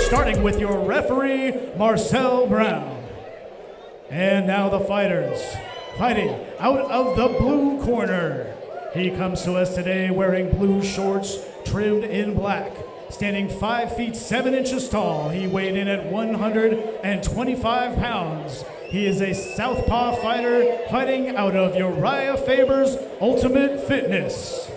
Starting with your referee, Marcel Brown. And now the fighters. Fighting out of the blue corner. He comes to us today wearing blue shorts trimmed in black. Standing 5 feet 7 inches tall, he weighed in at 125 pounds. He is a southpaw fighter fighting out of Uriah Faber's Ultimate Fitness.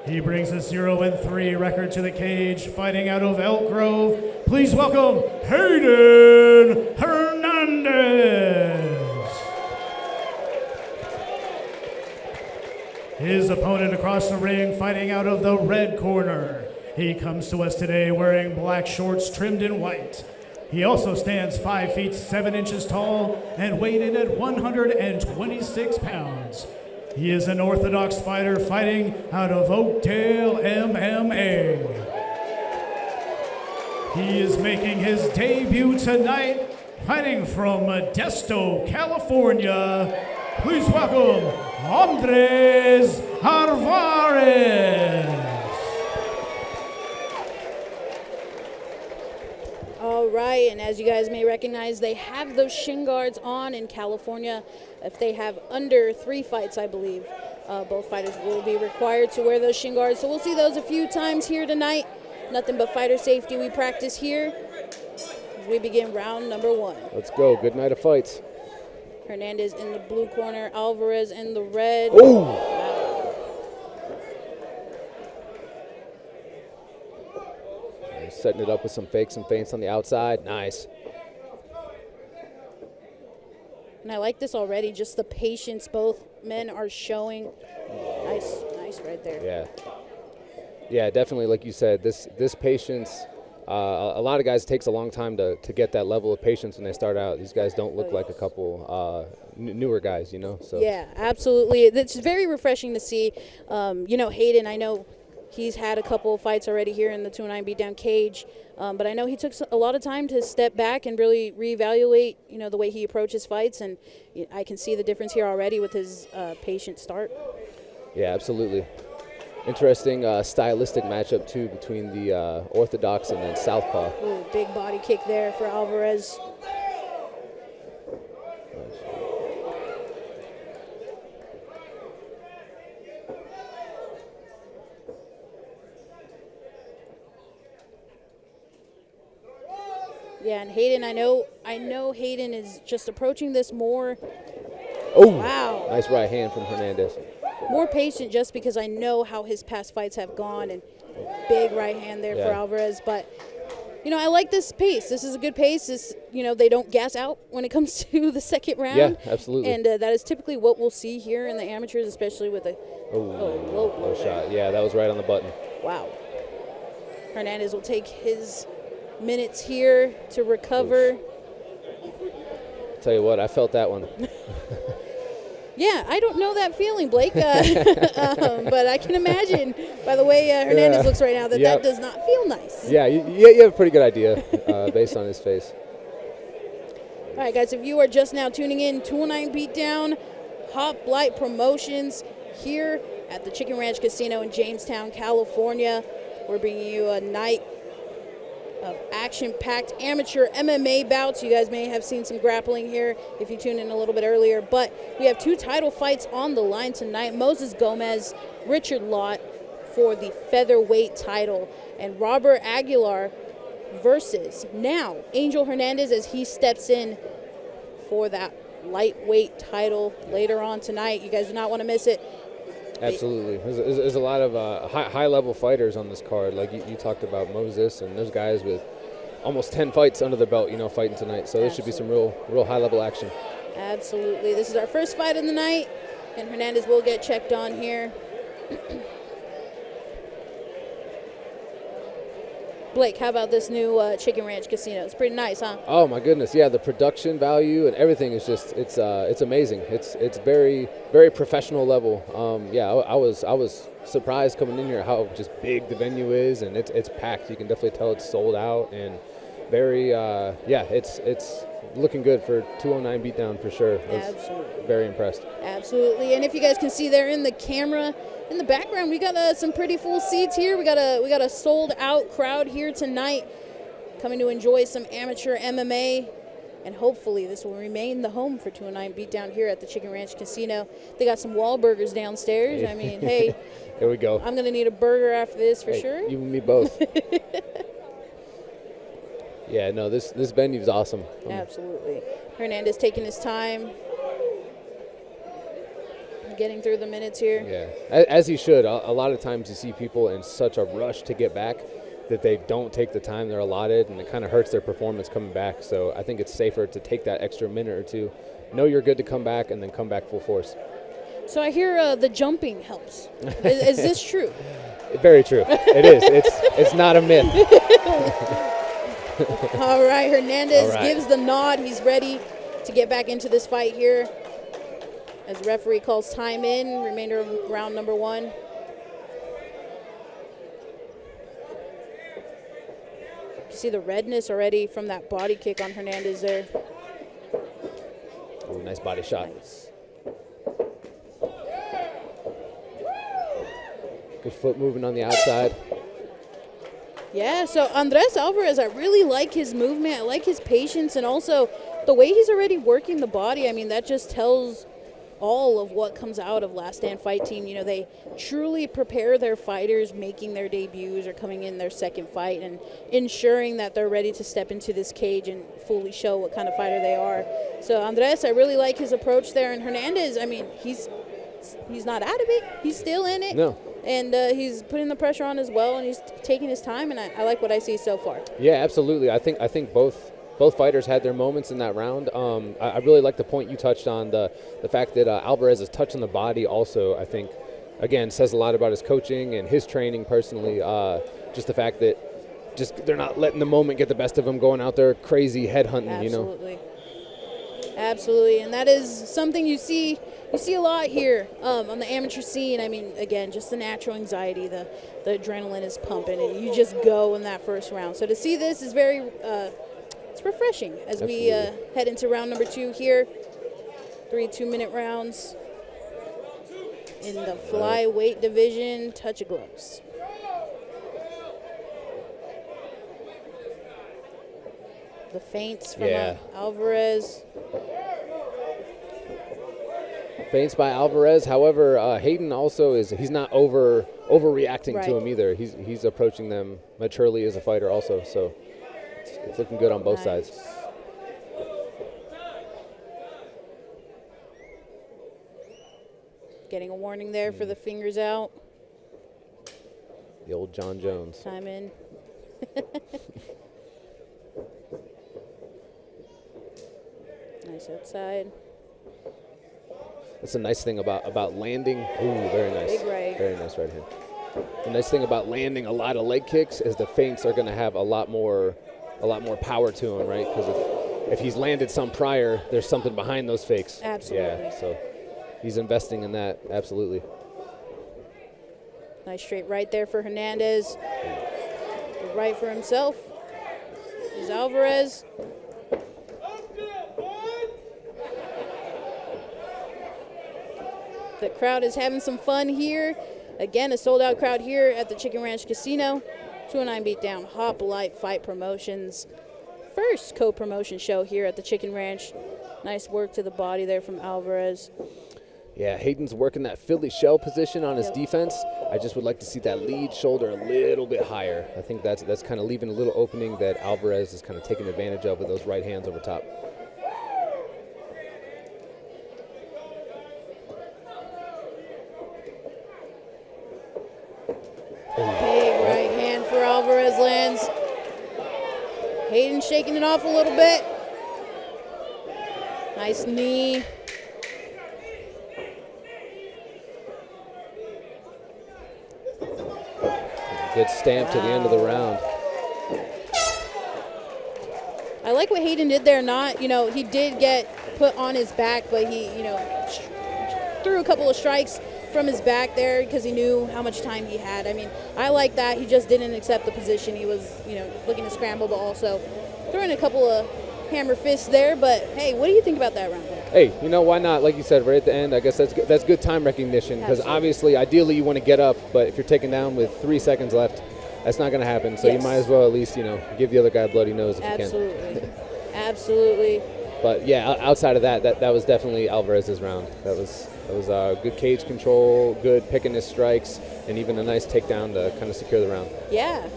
He brings a 0-3 record to the cage, fighting out of Elk Grove. Please welcome Hayden Hernandez. His opponent across the ring, fighting out of the red corner. He comes to us today wearing black shorts trimmed in white. He also stands 5 feet 7 inches tall and weighed in at 126 pounds. He is an orthodox fighter fighting out of Oakdale, MMA. He is making his debut tonight, fighting from Modesto, California. Please welcome Alverez. All right, and as you guys may recognize, they have those shin guards on in California. If they have under 3 fights, I believe, both fighters will be required to wear those shin guards. So we'll see those a few times here tonight. Nothing but fighter safety we practice here as we begin round number 1. Let's go. Good night of fights. Hernandez in the blue corner, Alverez in the red. Oh! Wow. Setting it up with some fakes and feints on the outside. Nice. And I like this already, just the patience both men are showing. Nice right there. Yeah. Yeah, definitely, like you said, this patience, a lot of guys, it takes a long time to get that level of patience when they start out. These guys don't look like a couple newer guys, you know? So. Yeah, absolutely. It's very refreshing to see. Hayden, I know he's had a couple of fights already here in the 209 Beatdown cage, but I know he took a lot of time to step back and really reevaluate, the way he approaches fights, and I can see the difference here already with his patient start. Yeah, absolutely. Interesting stylistic matchup, too, between the orthodox and then southpaw. Ooh, big body kick there for Alverez. Yeah, and Hayden, I know Hayden is just approaching this more. Oh, wow. Nice right hand from Hernandez. More patient just because I know how his past fights have gone, and big right hand there for Alverez. But, I like this pace. This is a good pace. They don't gas out when it comes to the second round. Yeah, absolutely. And that is typically what we'll see here in the amateurs, especially with a low shot. Yeah, that was right on the button. Wow. Hernandez will take his minutes here to recover. Tell you what, I felt that one. Yeah, I don't know that feeling, Blake, but I can imagine by the way Hernandez looks right now that does not feel nice. Yeah, you have a pretty good idea based on his face. All right, guys, if you are just now tuning in, 209 Beatdown, Hoplite Promotions here at the Chicken Ranch Casino in Jamestown, California. We're bringing you a night of action-packed amateur MMA bouts. You guys may have seen some grappling here if you tuned in a little bit earlier, but we have 2 title fights on the line tonight. Moses Gomez, Richard Lott for the featherweight title, and Robert Aguilar versus now Angel Hernandez as he steps in for that lightweight title later on tonight. You guys do not want to miss it. Absolutely. There's a lot of high-level fighters on this card. Like you talked about Moses, and there's guys with almost 10 fights under their belt, fighting tonight. So there should be some real high-level action. Absolutely. This is our first fight of the night, and Hernandez will get checked on here. Blake, how about this new Chicken Ranch Casino? It's pretty nice, huh? Oh my goodness, yeah, the production value and everything is just it's amazing. It's very very professional level. Yeah, I was surprised coming in here how just big the venue is, and it's packed. You can definitely tell it's sold out, and very yeah, it's looking good for 209 Beatdown for sure. Absolutely. Very impressed. Absolutely, and if you guys can see there in the camera, in the background, we got some pretty full seats here. We got a sold out crowd here tonight, coming to enjoy some amateur MMA, and hopefully this will remain the home for 209 Beatdown here at the Chicken Ranch Casino. They got some Wahlburgers downstairs. I mean, hey, there we go. I'm gonna need a burger after this for sure. You and me both. Yeah, no, this venue's awesome. Absolutely. Hernandez taking his time, getting through the minutes here. Yeah, as he should. A lot of times you see people in such a rush to get back that they don't take the time they're allotted, and it kind of hurts their performance coming back. So I think it's safer to take that extra minute or two, know you're good to come back, and then come back full force. So I hear the jumping helps. Is this true? Very true. It is. It's not a myth. All right, Hernandez gives the nod. He's ready to get back into this fight here as the referee calls time in, remainder of round number 1. You see the redness already from that body kick on Hernandez there. Ooh, nice body shot. Nice. Good foot movement on the outside. Yeah, so Andres Alverez, I really like his movement. I like his patience, and also the way he's already working the body. I mean, that just tells all of what comes out of Last Stand Fight Team. You know, they truly prepare their fighters making their debuts or coming in their second fight and ensuring that they're ready to step into this cage and fully show what kind of fighter they are. So Andres, I really like his approach there. And Hernandez, I mean, he's not out of it. He's still in it. No. And he's putting the pressure on as well, and he's taking his time, and I like what I see so far. Yeah, absolutely. I think both fighters had their moments in that round. I really like the point you touched on, the fact that Alverez is touching the body also, I think, again, says a lot about his coaching and his training personally. Just the fact that they're not letting the moment get the best of them, going out there crazy headhunting, you know. Absolutely, and that is something you see a lot here on the amateur scene. I mean, again, just the natural anxiety, the adrenaline is pumping, and you just go in that first round. So to see this is very, it's refreshing as we head into round number 2 here. 3 2-minute rounds in the flyweight division. Touch of gloves. The feints from Alverez. Feints by Alverez. However, Hayden also he's not overreacting to him either. He's approaching them maturely as a fighter also. So it's looking good on both sides. Getting a warning there for the fingers out. The old John Jones. Time in. Nice outside. That's a nice thing about landing. Ooh, very nice. Big right. Very nice right hand. The nice thing about landing a lot of leg kicks is the feints are going to have a lot more power to them, right? Because if he's landed some prior, there's something behind those fakes. Absolutely. Yeah, so he's investing in that, absolutely. Nice straight right there for Hernandez. The right for himself is Alverez. The crowd is having some fun here. Again, a sold-out crowd here at the Chicken Ranch Casino. 209 Beatdown, Hoplite Fight Promotions. First co-promotion show here at the Chicken Ranch. Nice work to the body there from Alverez. Yeah, Hayden's working that Philly shell position on his defense. I just would like to see that lead shoulder a little bit higher. I think that's kind of leaving a little opening that Alverez is kind of taking advantage of with those right hands over top. Big right hand for Alverez lands. Hayden shaking it off a little bit. Nice knee. Good stamp to the end of the round. I like what Hayden did there. Not, he did get put on his back, but he, threw a couple of strikes from his back there because he knew how much time he had. I mean, I like that. He just didn't accept the position. He was, looking to scramble, but also throwing a couple of hammer fists there. But, hey, what do you think about that round? Hey, why not? Like you said, right at the end, I guess that's good time recognition because obviously, ideally, you want to get up, but if you're taken down with 3 seconds left, that's not going to happen. So you might as well at least, give the other guy a bloody nose if you can. Absolutely. But, yeah, outside of that was definitely Alverez's round. That was good cage control, good picking his strikes, and even a nice takedown to kind of secure the round. Yeah.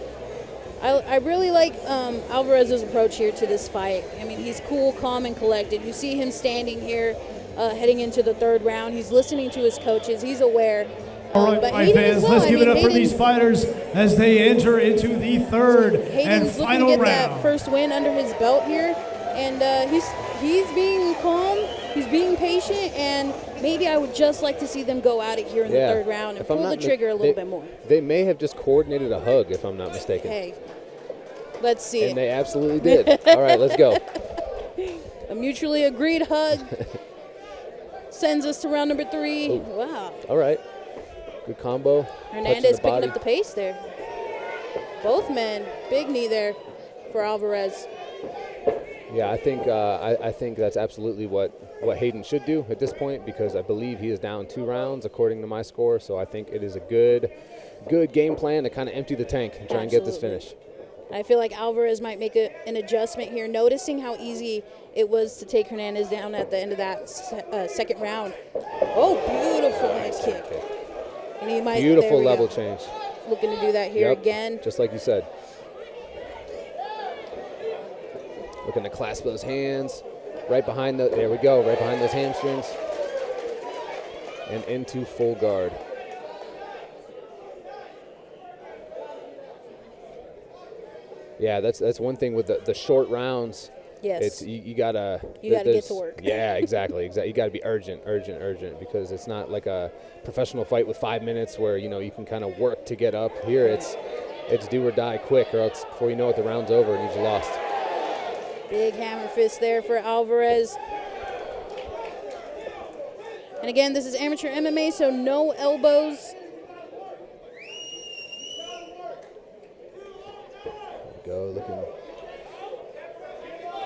I really like Alvarez's approach here to this fight. I mean, he's cool, calm, and collected. You see him standing here heading into the third round. He's listening to his coaches. He's aware. All right, my fans, let's give it up for these fighters as they enter into the third and final looking to get round. That first win under his belt here, and he's being calm, he's being patient, and maybe I would just like to see them go at it here in the third round and pull the trigger a little bit more. They may have just coordinated a hug, if I'm not mistaken. Hey, let's see. And they absolutely did. All right, let's go. A mutually agreed hug sends us to round number 3. Ooh. Wow. All right. Good combo. Hernandez picking up the pace there. Both men, big knee there for Alverez. Yeah, I think that's absolutely what Hayden should do at this point because I believe he is down 2 rounds according to my score. So I think it is a good game plan to kind of empty the tank and try and get this finish. I feel like Alverez might make an adjustment here, noticing how easy it was to take Hernandez down at the end of that second round. Oh, beautiful head kick. And he might, beautiful level change. Looking to do that here again. Just like you said. Looking to clasp those hands right behind there we go, right behind those hamstrings. And into full guard. Yeah, that's one thing with the short rounds. Yes. It's you gotta get to work. Yeah, exactly. You gotta be urgent because it's not like a professional fight with 5 minutes where you can kind of work to get up. Here it's do or die quick, or else before you know it, the round's over and you've lost. Big hammer fist there for Alverez. And again, this is amateur MMA, so no elbows. Go looking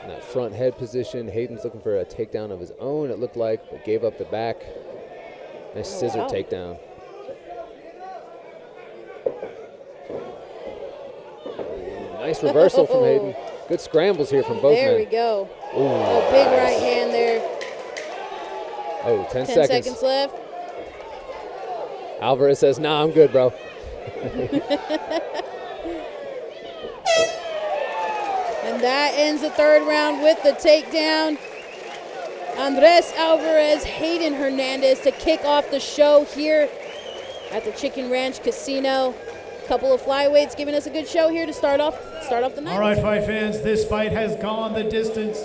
in that front head position. Hayden's looking for a takedown of his own, it looked like, but gave up the back. Nice scissor takedown. Nice reversal from Hayden. Good scrambles here from both men. There we go. Ooh, oh, big right hand there. Oh, 10 seconds left. Alverez says, nah, I'm good, bro. And that ends the third round with the takedown. Andres Alverez, Hayden Hernandez to kick off the show here at the Chicken Ranch Casino. Couple of flyweights giving us a good show here to start off the night. All right, fight fans, this fight has gone the distance.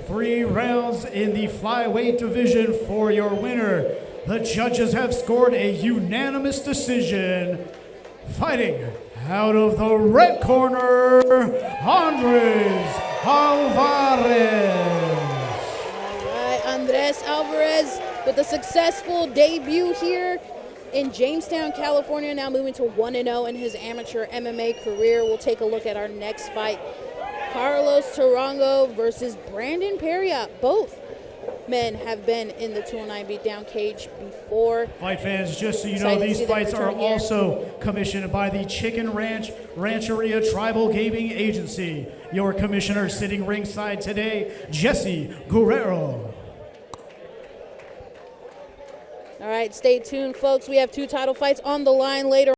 3 rounds in the flyweight division for your winner. The judges have scored a unanimous decision. Fighting out of the red corner, Andres Alverez. All right, Andres Alverez with a successful debut here in Jamestown, California, now moving to 1-0 in his amateur MMA career. We'll take a look at our next fight. Carlos Tarango versus Brandon Peria. Both men have been in the 209 beatdown cage before. Fight fans, just so you know, these fights are also commissioned by the Chicken Ranch Rancheria Tribal Gaming Agency. Your commissioner sitting ringside today, Jesse Guerrero. All right, stay tuned, folks. We have 2 title fights on the line later.